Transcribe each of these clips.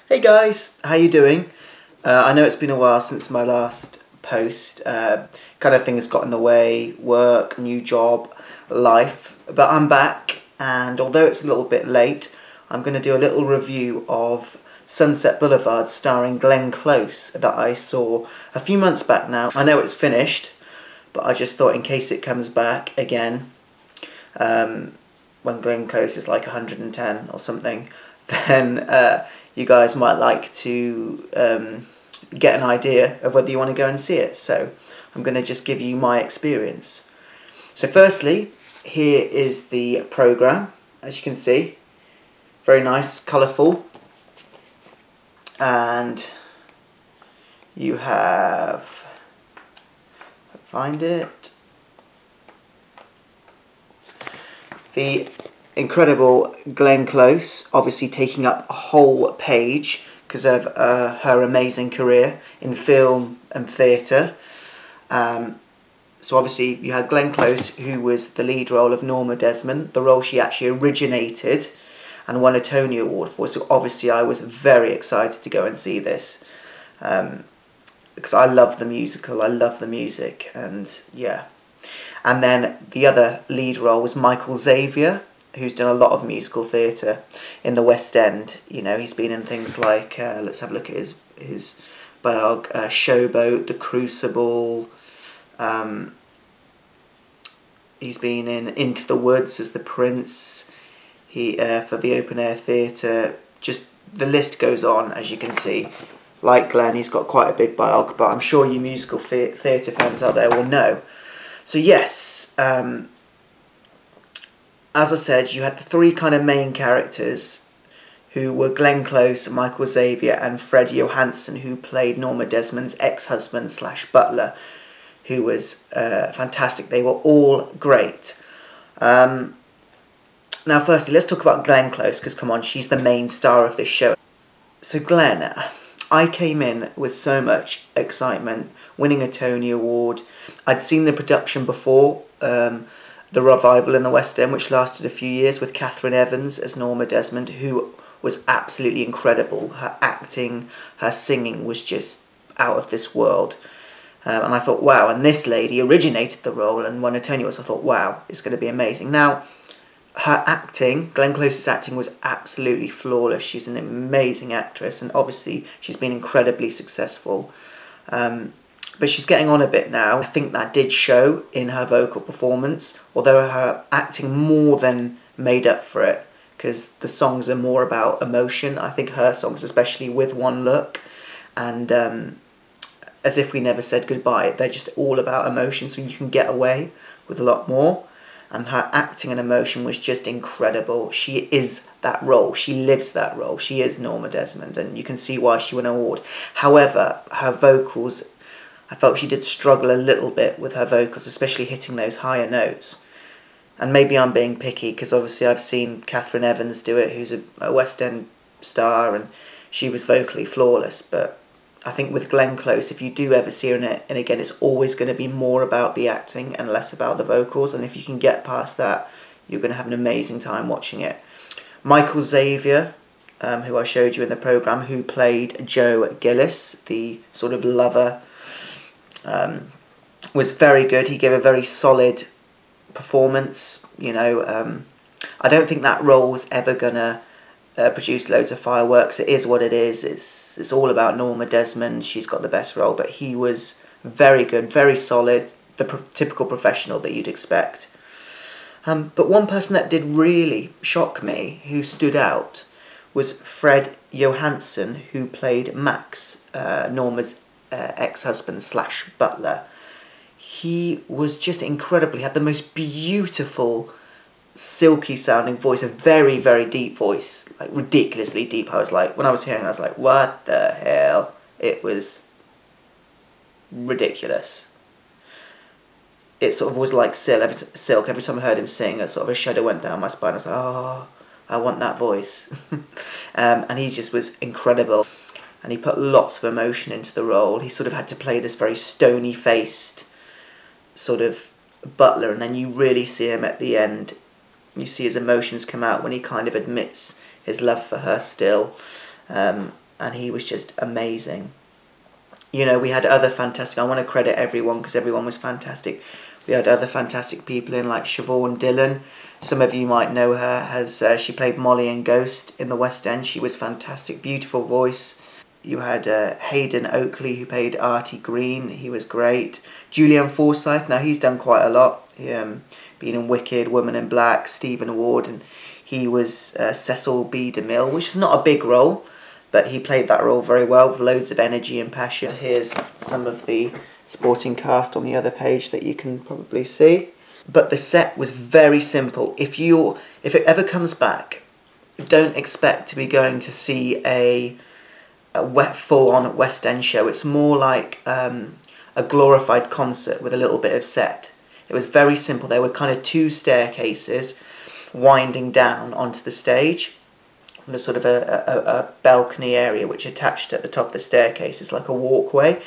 Hey guys, how you doing? I know it's been a while since my last post. Kind of things got in the way, work, new job, life. But I'm back, and although it's a little bit late, I'm going to do a little review of Sunset Boulevard starring Glenn Close that I saw a few months back now. I know it's finished, but I just thought in case it comes back again, when Glenn Close is like 110 or something, then you guys might like to get an idea of whether you want to go and see it. So I'm going to just give you my experience. So firstly, here is the programme, as you can see. Very nice, colourful. And you have, find it, the incredible Glenn Close, obviously taking up a whole page because of her amazing career in film and theatre. So obviously you had Glenn Close, who was the lead role of Norma Desmond, the role she actually originated and won a Tony Award for. So obviously I was very excited to go and see this because I love the musical, I love the music, and yeah. And then the other lead role was Michael Xavier, who's done a lot of musical theatre in the West End. You know, he's been in things like, let's have a look at his biog, Showboat, The Crucible. He's been in Into the Woods as the Prince. He for the open air theatre. Just the list goes on, as you can see. Like Glenn, he's got quite a big biog, but I'm sure you musical theatre fans out there will know. So yes, as I said, you had the three kind of main characters who were Glenn Close, Michael Xavier and Fred Johansson, who played Norma Desmond's ex-husband / butler, who was fantastic. They were all great. Now firstly, let's talk about Glenn Close, because come on, she's the main star of this show. So Glenn, I came in with so much excitement, winning a Tony Award. I'd seen the production before, the revival in the West End, which lasted a few years, with Catherine Evans as Norma Desmond, who was absolutely incredible. Her acting, her singing was just out of this world. And I thought, wow, and this lady originated the role and won a Tony Award, so I thought, wow, it's going to be amazing. Now, her acting, Glenn Close's acting, was absolutely flawless. She's an amazing actress, and obviously she's been incredibly successful. But she's getting on a bit now. I think that did show in her vocal performance, although her acting more than made up for it, because the songs are more about emotion. I think her songs, especially With One Look and As If We Never Said Goodbye, they're just all about emotion, so you can get away with a lot more. And her acting and emotion was just incredible. She is that role. She lives that role. She is Norma Desmond, and you can see why she won an award. However, her vocals, I felt she did struggle a little bit with her vocals, especially hitting those higher notes. And maybe I'm being picky, because obviously I've seen Catherine Evans do it, who's a West End star, and she was vocally flawless. But I think with Glenn Close, if you do ever see her in it, and again, it's always going to be more about the acting and less about the vocals, and if you can get past that, you're going to have an amazing time watching it. Michael Xavier, who I showed you in the programme, who played Joe Gillis, the sort of lover, was very good. He gave a very solid performance. You know, I don't think that role's ever gonna produce loads of fireworks. It is what it is. It's all about Norma Desmond. She's got the best role, but he was very good, very solid, the typical professional that you'd expect. But one person that did really shock me, who stood out, was Fred Johansson, who played Max, Norma's ex-husband / butler. He was just incredible. He had the most beautiful, silky sounding voice, a very, very deep voice, like ridiculously deep. I was like, when I was hearing it, I was like, what the hell? It was ridiculous. It sort of was like silk. Every time I heard him sing, a sort of a shudder went down my spine. I was like, oh, I want that voice. And he just was incredible. And he put lots of emotion into the role. He sort of had to play this very stony-faced sort of butler, and then you really see him at the end. You see his emotions come out when he kind of admits his love for her still. and he was just amazing. You know, we had other fantastic, I want to credit everyone because everyone was fantastic. We had other fantastic people in, like Siobhan Dillon. Some of you might know her as she played Molly in Ghost in the West End. She was fantastic, beautiful voice. You had Hayden Oakley, who played Artie Green. He was great. Julian Forsyth, now he's done quite a lot. Been in Wicked, Woman in Black, Stephen Ward, and he was Cecil B. DeMille, which is not a big role, but he played that role very well with loads of energy and passion. Here's some of the supporting cast on the other page that you can probably see. But the set was very simple. If it ever comes back, don't expect to be going to see a full-on West End show. It's more like a glorified concert with a little bit of set. It was very simple. There were kind of 2 staircases winding down onto the stage. There's sort of a balcony area which attached at the top of the staircase is like a walkway.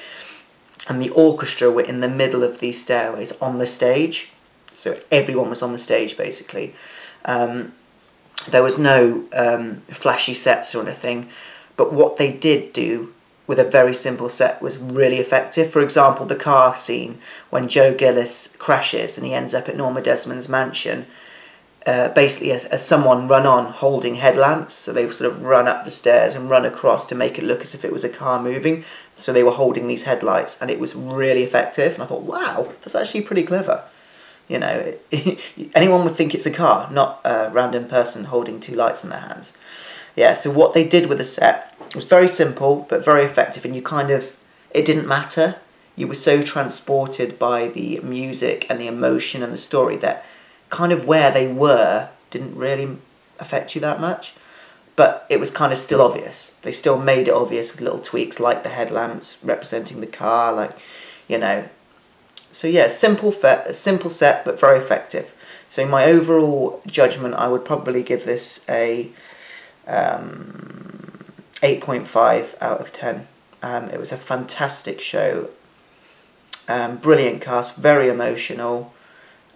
And the orchestra were in the middle of these stairways on the stage. So everyone was on the stage, basically. There was no flashy sets or anything. But what they did do with a very simple set was really effective. For example, the car scene when Joe Gillis crashes and he ends up at Norma Desmond's mansion. Basically, as someone run on holding headlamps, so they sort of run up the stairs and run across to make it look as if it was a car moving. So they were holding these headlights, and it was really effective. And I thought, wow, that's actually pretty clever. You know, anyone would think it's a car, not a random person holding 2 lights in their hands. Yeah, so what they did with the set was very simple, but very effective, and it didn't matter. You were so transported by the music and the emotion and the story that kind of where they were didn't really affect you that much. But it was kind of still obvious. They still made it obvious with little tweaks like the headlamps representing the car, like, you know. So yeah, simple set, but very effective. So in my overall judgment, I would probably give this a 8.5 out of 10. It was a fantastic show. Brilliant cast, very emotional.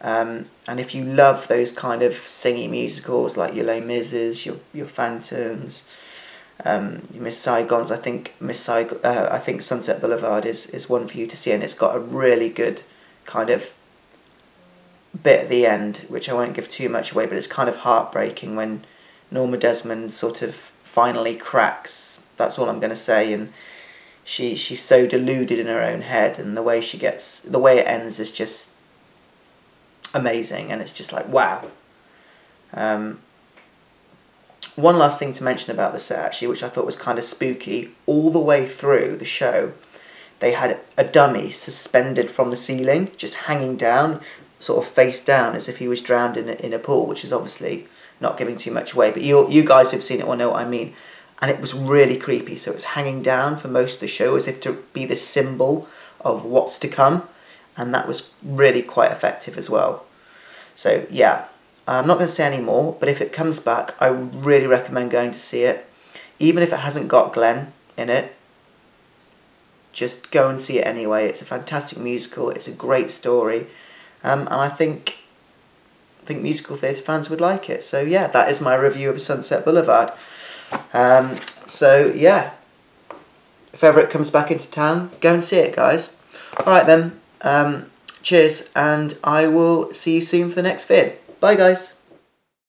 And if you love those kind of singy musicals like your Les Mises, your Phantoms, your Miss Saigons, I think Sunset Boulevard is one for you to see, and it's got a really good kind of bit at the end, which I won't give too much away, but it's kind of heartbreaking when Norma Desmond sort of finally cracks. That's all I'm going to say. And she's so deluded in her own head, and the way it ends is just amazing, and it's just like, wow. One last thing to mention about the set, actually, which I thought was kind of spooky, all the way through the show, they had a dummy suspended from the ceiling, just hanging down, sort of face down, as if he was drowned in a pool, which is obviously not giving too much away, but you guys who've seen it will know what I mean. And it was really creepy, so it was hanging down for most of the show, as if to be the symbol of what's to come, and that was really quite effective as well. So yeah, I'm not going to say any more, but if it comes back, I would really recommend going to see it. Even if it hasn't got Glenn in it, just go and see it anyway. It's a fantastic musical, it's a great story, and I think musical theatre fans would like it. So yeah, that is my review of Sunset Boulevard. So yeah, if ever it comes back into town, go and see it, guys. Alright then, cheers, and I will see you soon for the next vid. Bye guys.